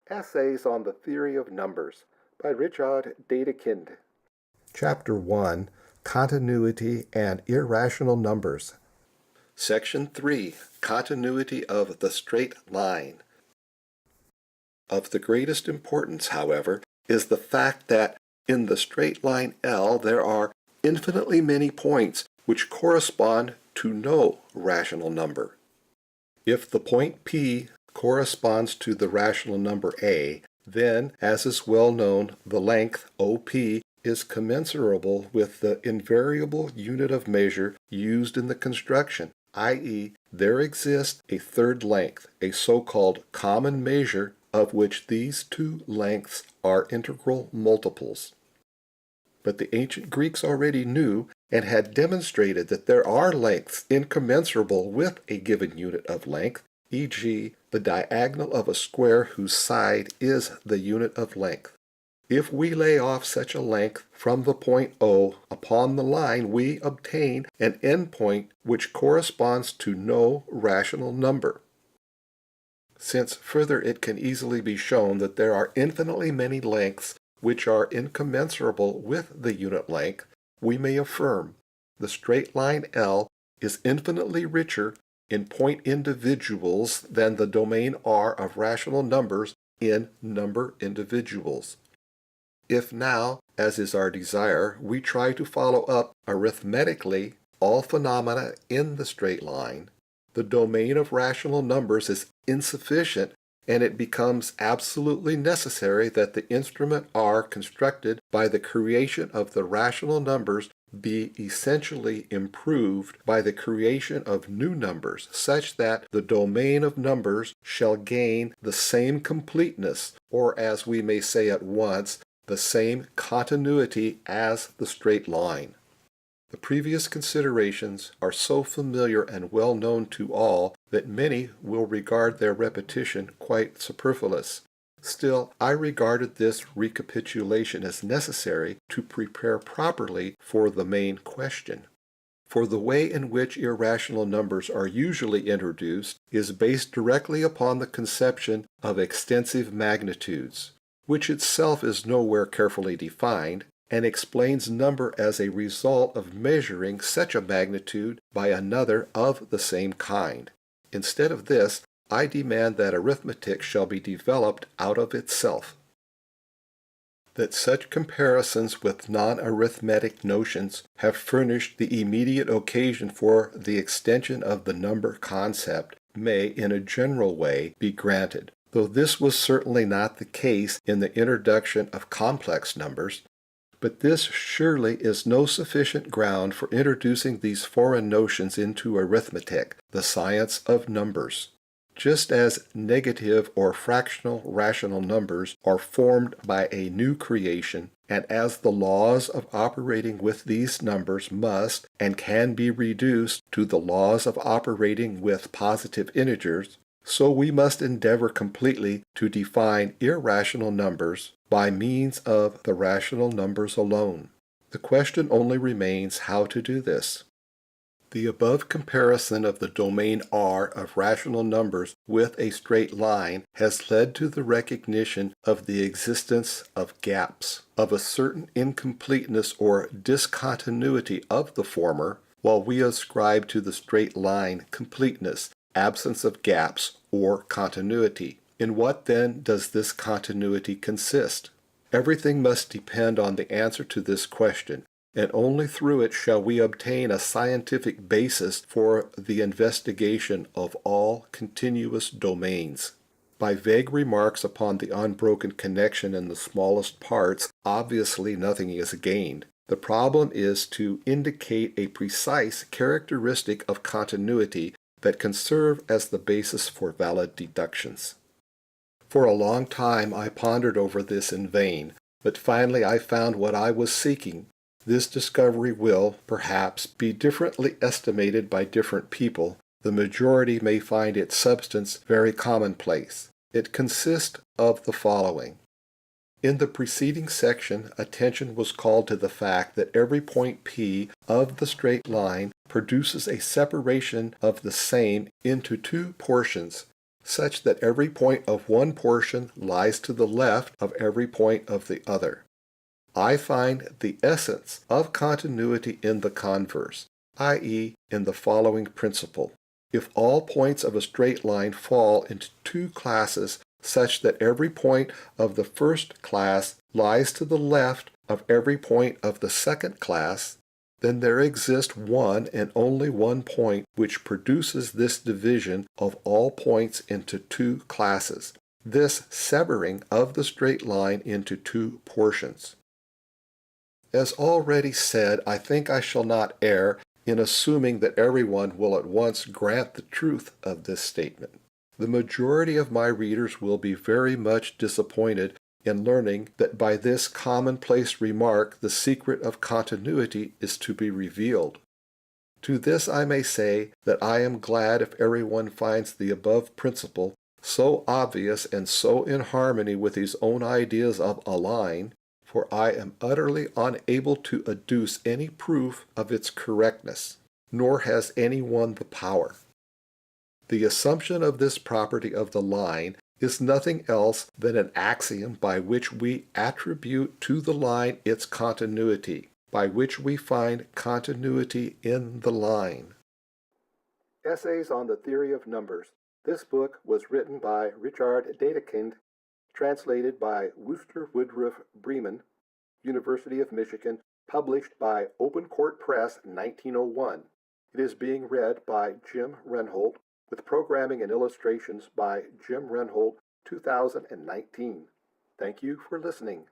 Essays on the Theory of Numbers by Richard Dedekind. Chapter 1, Continuity and Irrational Numbers. Section 3, Continuity of the Straight Line. Of the greatest importance, however, is the fact that in the straight line L there are infinitely many points which correspond to no rational number. If the point P corresponds to the rational number A, then, as is well known, the length OP is commensurable with the invariable unit of measure used in the construction, i.e., there exists a third length, a so-called common measure of which these two lengths are integral multiples. But the ancient Greeks already knew and had demonstrated that there are lengths incommensurable with a given unit of length, e.g., the diagonal of a square whose side is the unit of length. If we lay off such a length from the point O upon the line, we obtain an endpoint which corresponds to no rational number. Since further it can easily be shown that there are infinitely many lengths which are incommensurable with the unit length, we may affirm the straight line L is infinitely richer in point individuals than the domain R of rational numbers in number individuals. If now, as is our desire, we try to follow up arithmetically all phenomena in the straight line, the domain of rational numbers is insufficient, and it becomes absolutely necessary that the instrument R constructed by the creation of the rational numbers be essentially improved by the creation of new numbers, such that the domain of numbers shall gain the same completeness, or as we may say at once, the same continuity as the straight line. The previous considerations are so familiar and well known to all that many will regard their repetition quite superfluous. Still, I regarded this recapitulation as necessary to prepare properly for the main question. For the way in which irrational numbers are usually introduced is based directly upon the conception of extensive magnitudes, which itself is nowhere carefully defined, and explains number as a result of measuring such a magnitude by another of the same kind. Instead of this, I demand that arithmetic shall be developed out of itself. That such comparisons with non-arithmetic notions have furnished the immediate occasion for the extension of the number concept may, in a general way, be granted, though this was certainly not the case in the introduction of complex numbers. But this surely is no sufficient ground for introducing these foreign notions into arithmetic, the science of numbers. Just as negative or fractional rational numbers are formed by a new creation, and as the laws of operating with these numbers must and can be reduced to the laws of operating with positive integers, so we must endeavor completely to define irrational numbers by means of the rational numbers alone. The question only remains how to do this. The above comparison of the domain R of rational numbers with a straight line has led to the recognition of the existence of gaps, of a certain incompleteness or discontinuity of the former, while we ascribe to the straight line completeness, absence of gaps, or continuity. In what then does this continuity consist? Everything must depend on the answer to this question, and only through it shall we obtain a scientific basis for the investigation of all continuous domains. By vague remarks upon the unbroken connection in the smallest parts, obviously nothing is gained. The problem is to indicate a precise characteristic of continuity that can serve as the basis for valid deductions. For a long time I pondered over this in vain, but finally I found what I was seeking. This discovery will, perhaps, be differently estimated by different people. The majority may find its substance very commonplace. It consists of the following. In the preceding section, attention was called to the fact that every point P of the straight line produces a separation of the same into two portions, such that every point of one portion lies to the left of every point of the other. I find the essence of continuity in the converse, i.e., in the following principle. If all points of a straight line fall into two classes such that every point of the first class lies to the left of every point of the second class, then there exists one and only one point which produces this division of all points into two classes, this severing of the straight line into two portions. As already said, I think I shall not err in assuming that everyone will at once grant the truth of this statement. The majority of my readers will be very much disappointed in learning that by this commonplace remark the secret of continuity is to be revealed. To this I may say that I am glad if everyone finds the above principle so obvious and so in harmony with his own ideas of a line, for I am utterly unable to adduce any proof of its correctness, nor has anyone the power. The assumption of this property of the line is nothing else than an axiom by which we attribute to the line its continuity, by which we find continuity in the line. Essays on the Theory of Numbers. This book was written by Richard Dedekind, translated by Worcester Woodruff Bremen, University of Michigan, published by Open Court Press, 1901. It is being read by Jim Renholt, with programming and illustrations by Jim Renholt, 2019. Thank you for listening.